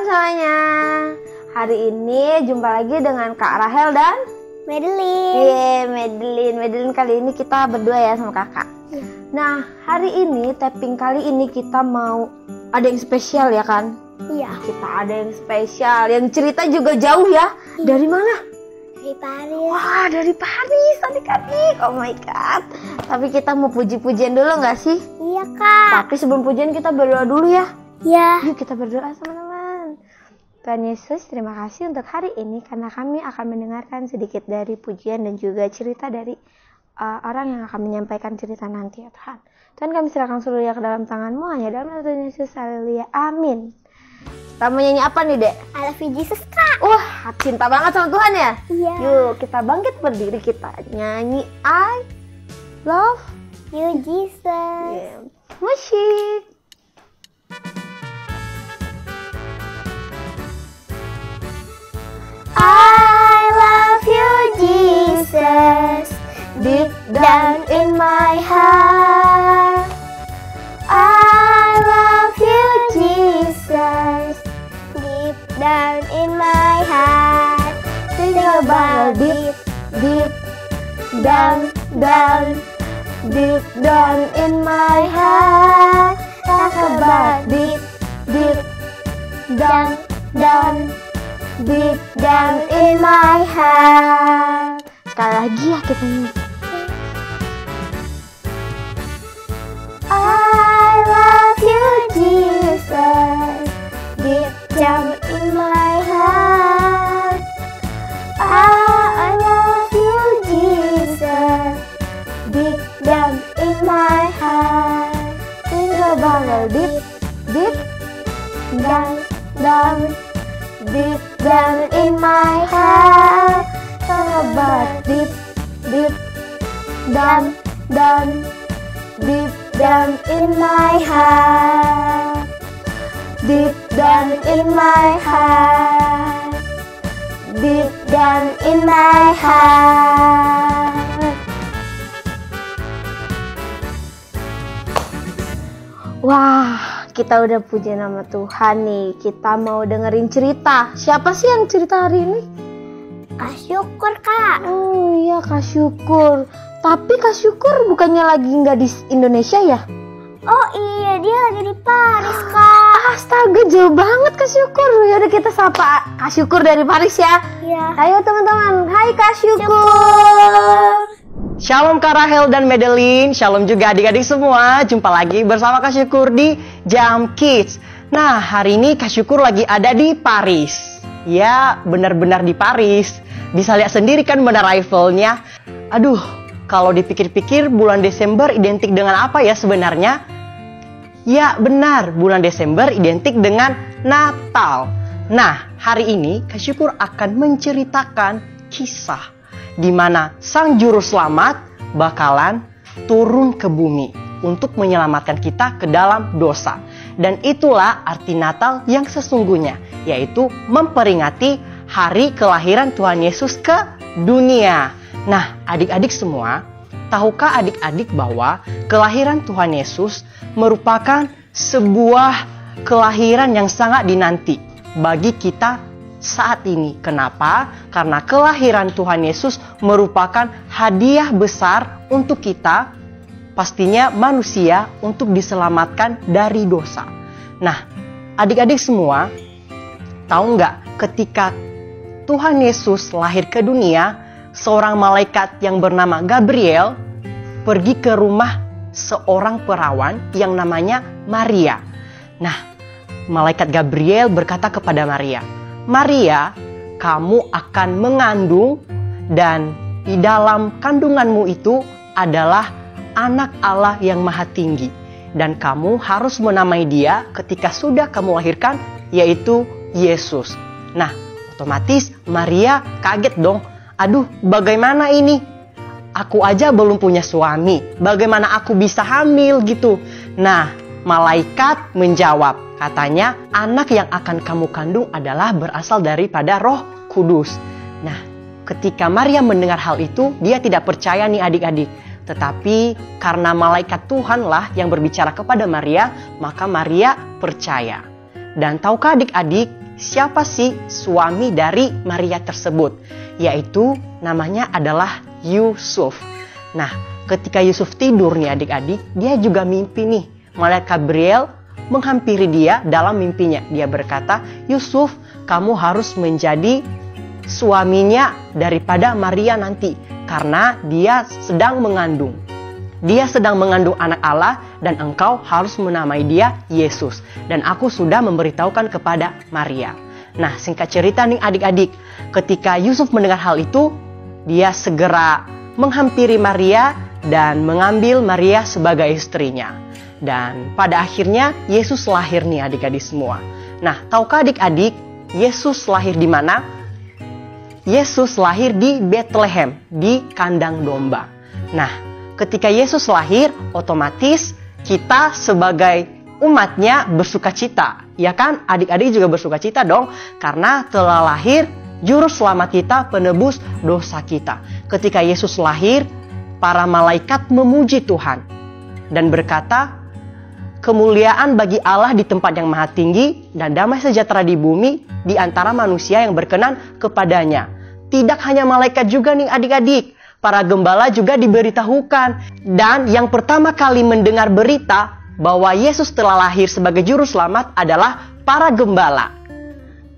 semuanya. Hari ini jumpa lagi dengan Kak Rahel dan Madeline. Madeline kali ini kita berdua ya sama kakak. Nah, hari ini tapping kali ini kita mau ada yang spesial ya kan? Iya. Kita ada yang spesial, yang cerita juga jauh ya. Dari mana? Dari Paris. Wah, dari Paris adik-adik. Oh my god. Tapi kita mau puji-pujian dulu nggak sih? Iya kak. Tapi sebelum pujian kita berdoa dulu ya. Iya. Yuk kita berdoa teman-teman. Tuhan Yesus, terima kasih untuk hari ini karena kami akan mendengarkan sedikit dari pujian dan juga cerita dari orang yang akan menyampaikan cerita nanti ya Tuhan. Tuhan, kami serahkan seluruhnya ke dalam tangan-Mu, hanya dalam nama Tuhan Yesus. Haleluya. Amin. Kita mau nyanyi apa nih, Dek? I love you Jesus kak. Wah, cinta banget sama Tuhan ya? Iya. Yuk, kita bangkit berdiri, kita nyanyi I love You Jesus. you. Musik. I love you Jesus, deep down in my heart. I love you Jesus, deep down in my heart. Think about it, Deep down, deep down in my heart. talk about Deep down, deep down in my heart. Sekali lagi ya kita nyanyi. I love you Jesus, deep down in my heart. I love you Jesus, deep down in my heart. Think about it. Deep down, deep down in my heart. Talk about deep down, deep down in my heart. deep Down in my heart. deep Down in my heart. Wah, kita udah puji nama Tuhan nih. Kita mau dengerin cerita. Siapa sih yang cerita hari ini? Kak Syukur kak. Oh iya, Kak Syukur. Tapi Kak Syukur bukannya lagi nggak di Indonesia ya? Oh iya, dia lagi di Paris kak. Astaga, jauh banget Kak Syukur. Yaudah kita sapa Kak Syukur dari Paris ya. Iya. Ayo teman-teman, hai Kak Syukur. Shalom Kak Rahel dan Madeline, shalom juga adik-adik semua. Jumpa lagi bersama Kak Syukur di Jam Kids. Nah, hari ini Kak Syukur lagi ada di Paris. Ya, benar-benar di Paris. Bisa lihat sendiri kan Menara Eiffelnya. Aduh, kalau dipikir-pikir bulan Desember identik dengan apa ya sebenarnya? Ya, benar, bulan Desember identik dengan Natal. Nah, hari ini Kak Syukur akan menceritakan kisah di mana Sang Juru Selamat bakalan turun ke bumi untuk menyelamatkan kita ke dalam dosa. Dan itulah arti Natal yang sesungguhnya, yaitu memperingati hari kelahiran Tuhan Yesus ke dunia. Nah, adik-adik semua, tahukah adik-adik bahwa kelahiran Tuhan Yesus merupakan sebuah kelahiran yang sangat dinanti bagi kita saat ini. Kenapa? Karena kelahiran Tuhan Yesus merupakan hadiah besar untuk kita, pastinya manusia, untuk diselamatkan dari dosa. Nah, adik-adik semua, tahu nggak ketika Tuhan Yesus lahir ke dunia, seorang malaikat yang bernama Gabriel pergi ke rumah seorang perawan yang namanya Maria. Nah, malaikat Gabriel berkata kepada Maria, Maria, kamu akan mengandung dan di dalam kandunganmu itu adalah anak Allah yang maha tinggi. Dan kamu harus menamai dia ketika sudah kamu lahirkan, yaitu Yesus. Nah, otomatis Maria kaget dong. Aduh, bagaimana ini? Aku aja belum punya suami. Bagaimana aku bisa hamil gitu? Nah, malaikat menjawab. Katanya, anak yang akan kamu kandung adalah berasal daripada Roh Kudus. Nah, ketika Maria mendengar hal itu, dia tidak percaya nih adik-adik. Tetapi karena malaikat Tuhanlah yang berbicara kepada Maria, maka Maria percaya. Dan tahukah adik-adik, siapa sih suami dari Maria tersebut? Yaitu namanya adalah Yusuf. Nah, ketika Yusuf tidur nih adik-adik, dia juga mimpi nih. Malaikat Gabriel menghampiri dia dalam mimpinya. Dia berkata, Yusuf, kamu harus menjadi suaminya daripada Maria nanti. Karena dia sedang mengandung. Dia sedang mengandung anak Allah dan engkau harus menamai dia Yesus. Dan aku sudah memberitahukan kepada Maria. Nah, singkat cerita nih adik-adik. Ketika Yusuf mendengar hal itu, dia segera menghampiri Maria dan mengambil Maria sebagai istrinya. Dan pada akhirnya Yesus lahir nih adik-adik semua. Nah, tahukah adik-adik Yesus lahir di mana? Yesus lahir di Bethlehem, di kandang domba. Nah, ketika Yesus lahir, otomatis kita sebagai umatnya bersuka cita. Ya kan? Adik-adik juga bersuka cita dong. Karena telah lahir juru selamat kita, penebus dosa kita. Ketika Yesus lahir, para malaikat memuji Tuhan. Dan berkata, kemuliaan bagi Allah di tempat yang maha tinggi dan damai sejahtera di bumi di antara manusia yang berkenan kepadanya. Tidak hanya malaikat juga nih adik-adik. Para gembala juga diberitahukan. Dan yang pertama kali mendengar berita bahwa Yesus telah lahir sebagai juru selamat adalah para gembala.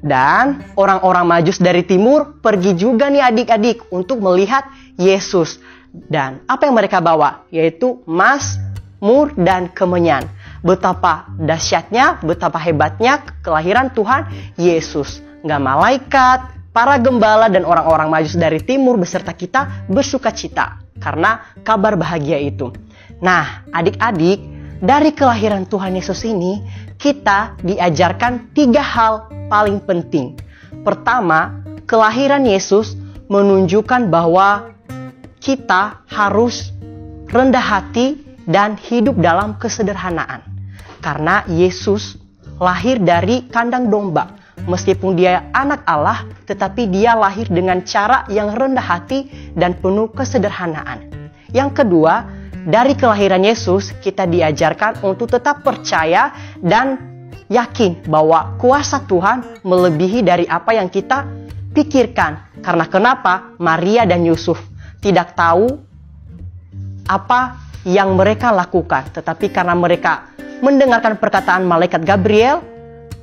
Dan orang-orang Majus dari timur pergi juga nih adik-adik untuk melihat Yesus. Dan apa yang mereka bawa? Yaitu emas, mur, dan kemenyan. Betapa dahsyatnya, betapa hebatnya kelahiran Tuhan Yesus. Nggak malaikat, para gembala dan orang-orang Majus dari timur beserta kita bersuka cita karena kabar bahagia itu. Nah, adik-adik, dari kelahiran Tuhan Yesus ini, kita diajarkan 3 hal paling penting. Pertama, kelahiran Yesus menunjukkan bahwa kita harus rendah hati dan hidup dalam kesederhanaan. Karena Yesus lahir dari kandang domba. Meskipun dia anak Allah, tetapi dia lahir dengan cara yang rendah hati dan penuh kesederhanaan. Yang kedua, dari kelahiran Yesus, kita diajarkan untuk tetap percaya dan yakin bahwa kuasa Tuhan melebihi dari apa yang kita pikirkan. Karena kenapa? Maria dan Yusuf tidak tahu apa yang mereka lakukan. Tetapi karena mereka mendengarkan perkataan malaikat Gabriel,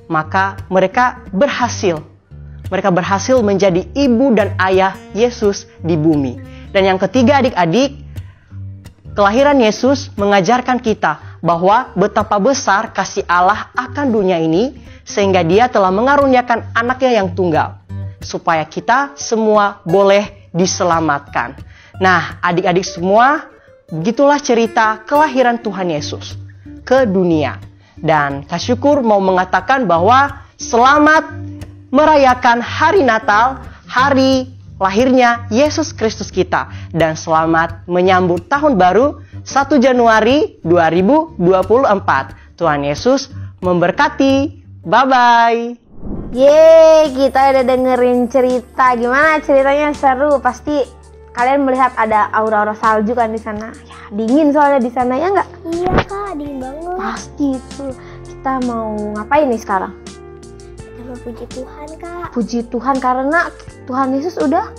maka mereka berhasil. Mereka berhasil menjadi ibu dan ayah Yesus di bumi. Dan yang ketiga adik-adik, kelahiran Yesus mengajarkan kita bahwa betapa besar kasih Allah akan dunia ini, sehingga dia telah mengaruniakan anaknya yang tunggal, supaya kita semua boleh diselamatkan. Nah, adik-adik semua, begitulah cerita kelahiran Tuhan Yesus ke dunia. Dan Kak Syukur mau mengatakan bahwa selamat merayakan hari Natal, hari lahirnya Yesus Kristus kita. Dan selamat menyambut tahun baru 1 Januari 2024. Tuhan Yesus memberkati. Bye-bye. Yeay, kita udah dengerin cerita. Gimana ceritanya? Seru. Pasti kalian melihat ada aura-aura salju kan di sana. Ya, dingin soalnya di sana, ya nggak? Iya kak, dingin banget. Pasti itu. Kita mau ngapain nih sekarang? Kita mau puji Tuhan kak. Puji Tuhan karena Tuhan Yesus udah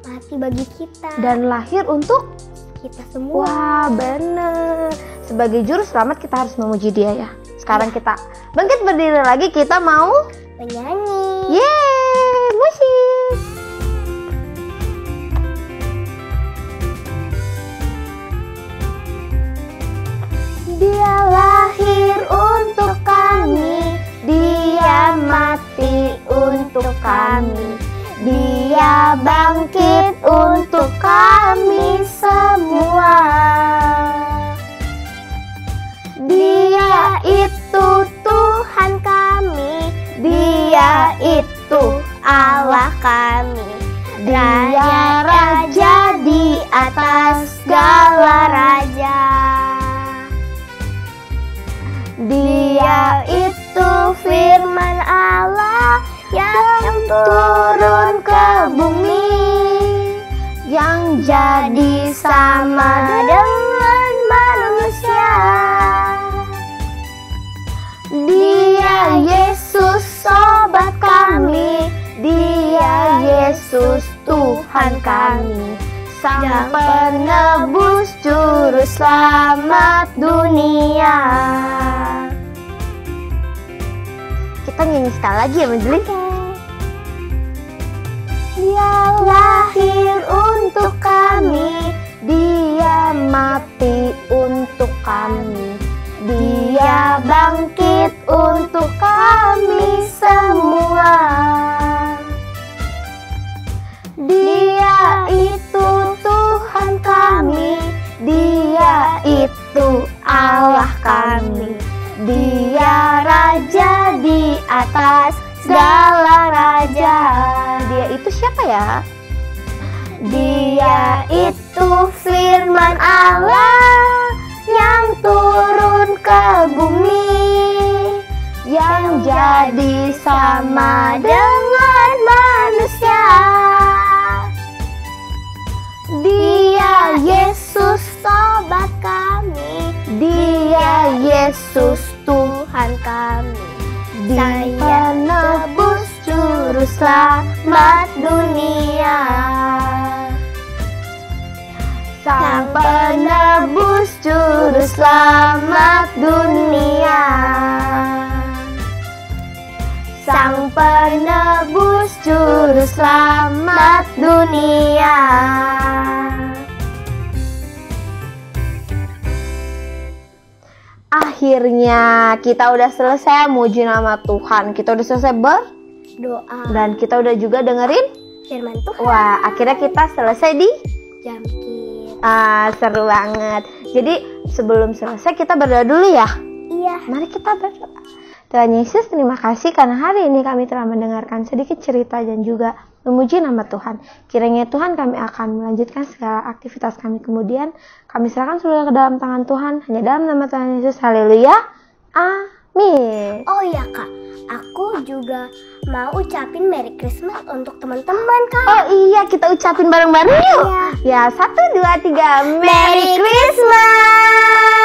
Mati bagi kita dan lahir untuk kita semua. wah, bener. Sebagai juru selamat kita harus memuji dia ya. Sekarang kita bangkit berdiri lagi, kita mau menyanyi. yeay, musik. Dia lahir untuk kami, dia mati untuk kami, dia bangkit untuk kami semua. Dia itu Tuhan kami, dia itu Allah kami, dia raja di atas segala raja. Dia itu firman Allah yang turun ke bumi, yang jadi sama dengan manusia. Dia Yesus sobat kami. Yesus Tuhan kami, Sang Penebus Juru Selamat dunia. Kita nyanyi sekali lagi ya Madeline. Dia lahir untuk kami, Dia mati untuk kami, Dia bangkit untuk kami semua. Dia itu Tuhan kami, Dia itu Allah kami, Dia Raja di atas segala raja. Dia itu siapa ya? Dia itu firman Allah yang turun ke bumi, yang jadi sama dengan manusia. Dia Yesus sobat kami, Dia Yesus Tuhan kami, Dia Penebus Juru Selamat dunia. Sang Penebus Juru Selamat dunia. Sang Penebus Juru Selamat dunia. Akhirnya kita udah selesai muji nama Tuhan. Kita udah selesai Doa dan kita udah juga dengerin firman Tuhan. Wah, akhirnya kita selesai di Jam Kids. seru banget. Jadi sebelum selesai kita berdoa dulu ya. Iya. Mari kita berdoa. Tuhan Yesus, terima kasih karena hari ini kami telah mendengarkan sedikit cerita dan juga memuji nama Tuhan. Kiranya Tuhan kami akan melanjutkan segala aktivitas kami kemudian. Kami serahkan seluruhnya ke dalam tangan Tuhan. Hanya dalam nama Tuhan Yesus. Haleluya. Amin. Oh iya Kak, aku juga mau ucapin Merry Christmas untuk teman-teman Kak. Oh iya, kita ucapin bareng-bareng yuk. Iya. Ya, 1, 2, 3. Merry Christmas.